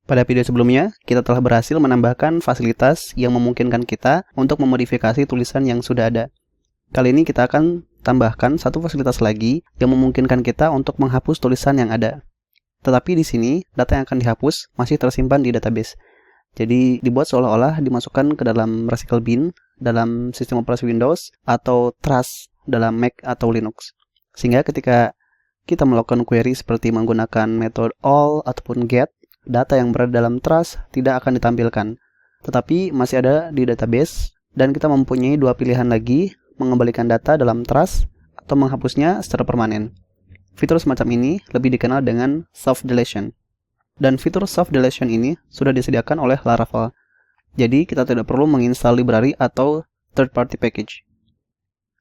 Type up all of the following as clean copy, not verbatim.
Pada video sebelumnya, kita telah berhasil menambahkan fasilitas yang memungkinkan kita untuk memodifikasi tulisan yang sudah ada. Kali ini kita akan tambahkan satu fasilitas lagi yang memungkinkan kita untuk menghapus tulisan yang ada. Tetapi di sini, data yang akan dihapus masih tersimpan di database. Jadi, dibuat seolah-olah dimasukkan ke dalam Resicle Bin dalam sistem operasi Windows atau Trash dalam Mac atau Linux. Sehingga ketika kita melakukan query seperti menggunakan metode all ataupun get, data yang berada dalam Trash tidak akan ditampilkan. Tetapi masih ada di database dan kita mempunyai dua pilihan lagi, mengembalikan data dalam Trash atau menghapusnya secara permanen. Fitur semacam ini lebih dikenal dengan soft deletion. Dan fitur soft deletion ini sudah disediakan oleh Laravel. Jadi kita tidak perlu menginstal library atau third party package.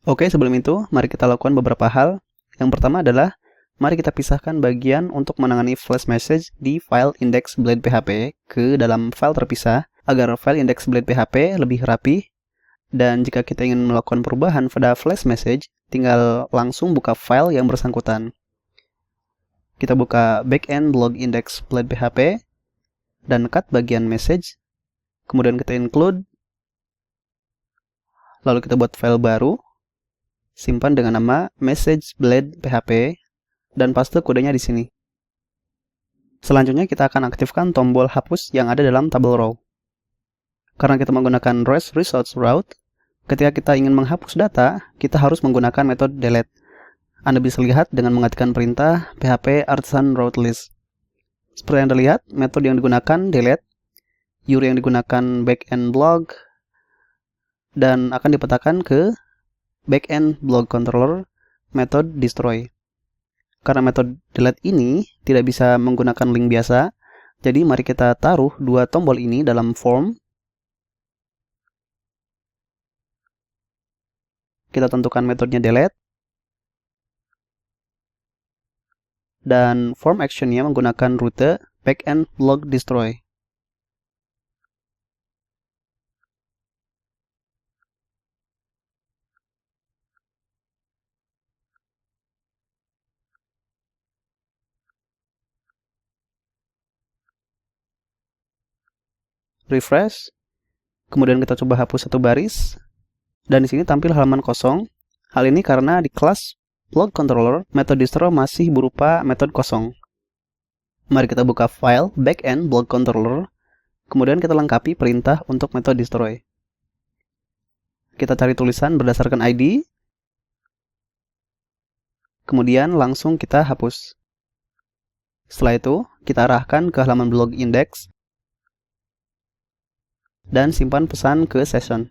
Oke, sebelum itu mari kita lakukan beberapa hal. Yang pertama adalah mari kita pisahkan bagian untuk menangani flash message di file index.blade.php ke dalam file terpisah agar file index.blade.php lebih rapi. Dan jika kita ingin melakukan perubahan pada flash message, tinggal langsung buka file yang bersangkutan. Kita buka backend blog index.blade.php dan cut bagian message. Kemudian kita include. Lalu kita buat file baru. Simpan dengan nama message.blade.php dan paste kodenya di sini. Selanjutnya kita akan aktifkan tombol hapus yang ada dalam tabel row. Karena kita menggunakan REST results route, ketika kita ingin menghapus data, kita harus menggunakan metode delete. Anda bisa lihat dengan mengetikkan perintah php artisan route list. Seperti yang terlihat, metode yang digunakan delete, URI yang digunakan backend blog, dan akan dipetakan ke backend blog controller metode destroy. Karena metode delete ini tidak bisa menggunakan link biasa, jadi mari kita taruh dua tombol ini dalam form. Kita tentukan metodenya delete. Dan form actionnya menggunakan rute backend blog destroy. Refresh. Kemudian kita coba hapus satu baris. Dan di sini tampil halaman kosong. Hal ini karena di kelas blog controller, metode destroy masih berupa metode kosong. Mari kita buka file backend blog controller, kemudian kita lengkapi perintah untuk metode destroy. Kita cari tulisan berdasarkan ID, kemudian langsung kita hapus. Setelah itu, kita arahkan ke halaman blog index, dan simpan pesan ke session.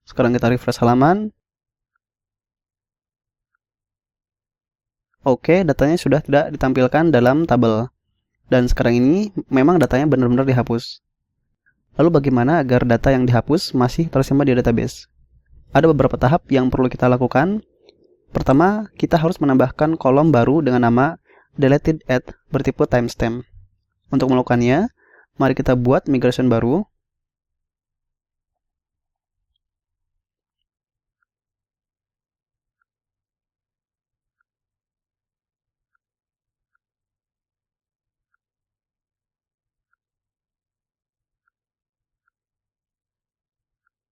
Sekarang kita refresh halaman. Oke, datanya sudah tidak ditampilkan dalam tabel. Dan sekarang ini memang datanya benar-benar dihapus. Lalu bagaimana agar data yang dihapus masih tersimpan di database? Ada beberapa tahap yang perlu kita lakukan. Pertama, kita harus menambahkan kolom baru dengan nama deleted at bertipe timestamp. Untuk melakukannya, mari kita buat migration baru.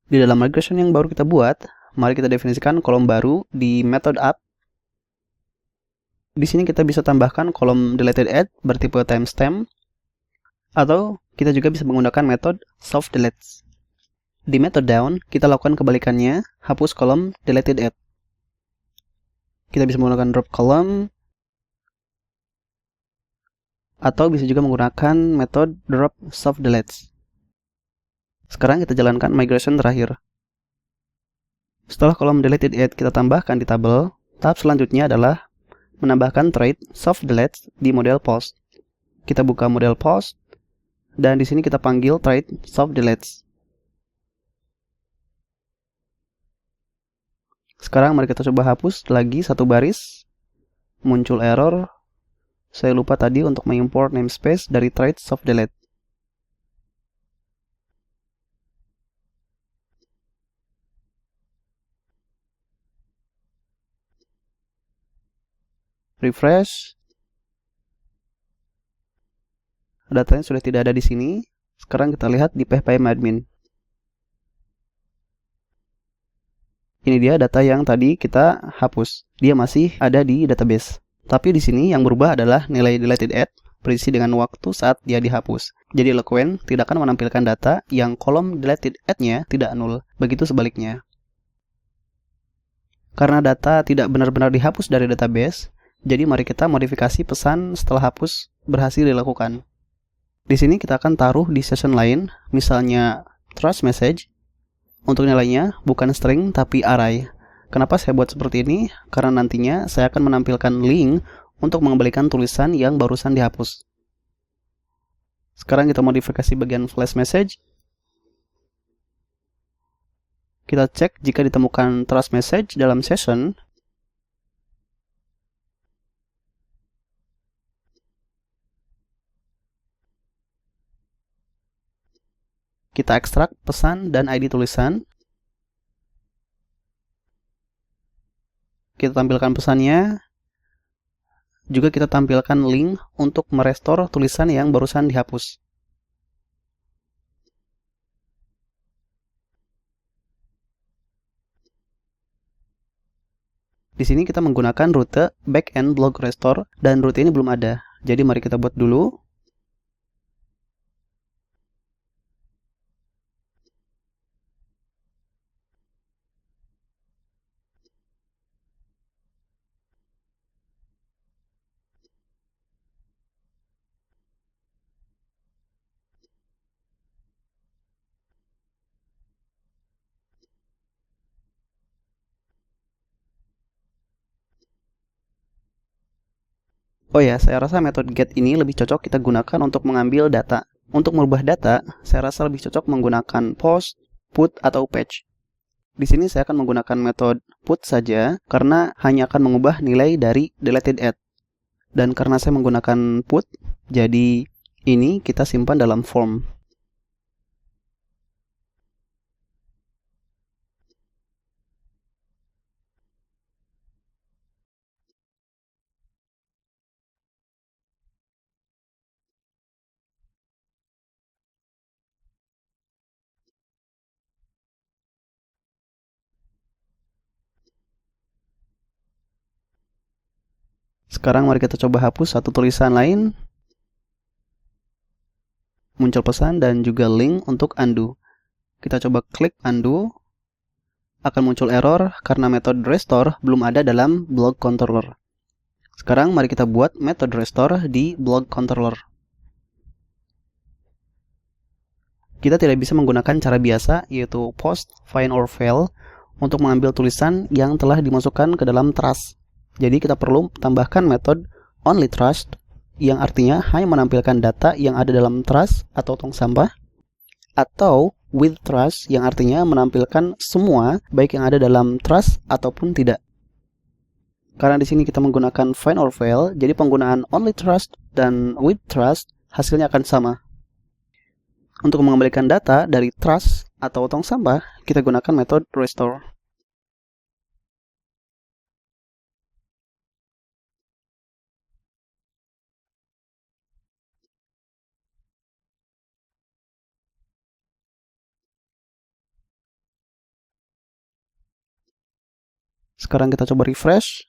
Di dalam migration yang baru kita buat, mari kita definisikan kolom baru di method app. Di sini kita bisa tambahkan kolom deleted at bertipe timestamp, atau kita juga bisa menggunakan metode soft delete. Di method down, kita lakukan kebalikannya, hapus kolom deleted at. Kita bisa menggunakan drop column, atau bisa juga menggunakan metode drop soft delete. Sekarang kita jalankan migration terakhir. Setelah kolom deleted at kita tambahkan di tabel, tahap selanjutnya adalah menambahkan trait soft delete di model post. Kita buka model post, dan di sini kita panggil trait soft delete. Sekarang mari kita coba hapus lagi satu baris. Muncul error. Saya lupa tadi untuk mengimport namespace dari trait soft delete. refresh. Datanya sudah tidak ada di sini. Sekarang kita lihat di phpMyAdmin. Ini dia data yang tadi kita hapus. Dia masih ada di database. Tapi di sini yang berubah adalah nilai deleted at berisi dengan waktu saat dia dihapus. Jadi Eloquent tidak akan menampilkan data yang kolom deleted at-nya tidak nul. Begitu sebaliknya. Karena data tidak benar-benar dihapus dari database, jadi mari kita modifikasi pesan setelah hapus berhasil dilakukan. Di sini kita akan taruh di session lain, misalnya trust message. Untuk nilainya bukan string tapi array. Kenapa saya buat seperti ini? Karena nantinya saya akan menampilkan link untuk mengembalikan tulisan yang barusan dihapus. Sekarang kita modifikasi bagian flash message. Kita cek jika ditemukan trust message dalam session. Kita ekstrak pesan dan ID tulisan. Kita tampilkan pesannya. Juga kita tampilkan link untuk merestore tulisan yang barusan dihapus. Di sini kita menggunakan rute backend blog restore dan rute ini belum ada. Jadi mari kita buat dulu. Oh ya, saya rasa metode get ini lebih cocok kita gunakan untuk mengambil data. Untuk merubah data, saya rasa lebih cocok menggunakan post, put, atau patch. Di sini saya akan menggunakan metode put saja, karena hanya akan mengubah nilai dari deleted at. Dan karena saya menggunakan put, jadi ini kita simpan dalam form. Sekarang mari kita coba hapus satu tulisan lain. Muncul pesan dan juga link untuk undo. Kita coba klik undo. Akan muncul error karena metode restore belum ada dalam blog controller. Sekarang mari kita buat metode restore di blog controller. Kita tidak bisa menggunakan cara biasa, yaitu post, find, or fail untuk mengambil tulisan yang telah dimasukkan ke dalam trust. Jadi kita perlu tambahkan metode onlyTrust yang artinya hanya menampilkan data yang ada dalam trust atau tong sampah, atau withTrust yang artinya menampilkan semua baik yang ada dalam trust ataupun tidak. Karena di sini kita menggunakan find or fail, jadi penggunaan onlyTrust dan withTrust hasilnya akan sama. Untuk mengembalikan data dari trust atau tong sampah, kita gunakan metode restore. Sekarang kita coba refresh.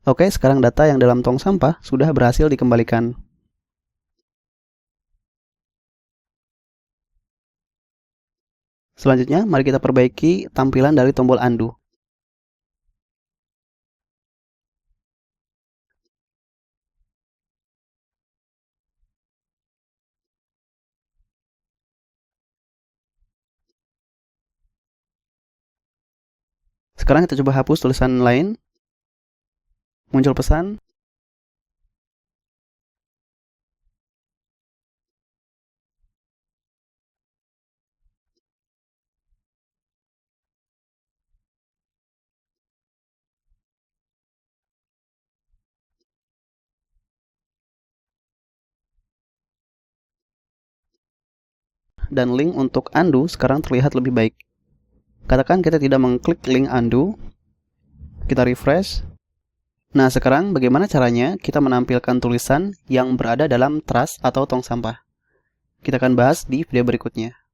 Oke, sekarang data yang dalam tong sampah sudah berhasil dikembalikan. Selanjutnya, mari kita perbaiki tampilan dari tombol undo. Sekarang kita coba hapus tulisan lain. Muncul pesan. Dan link untuk undo sekarang terlihat lebih baik. Katakan kita tidak mengklik link undo. Kita refresh. Nah, sekarang bagaimana caranya kita menampilkan tulisan yang berada dalam trash atau tong sampah? Kita akan bahas di video berikutnya.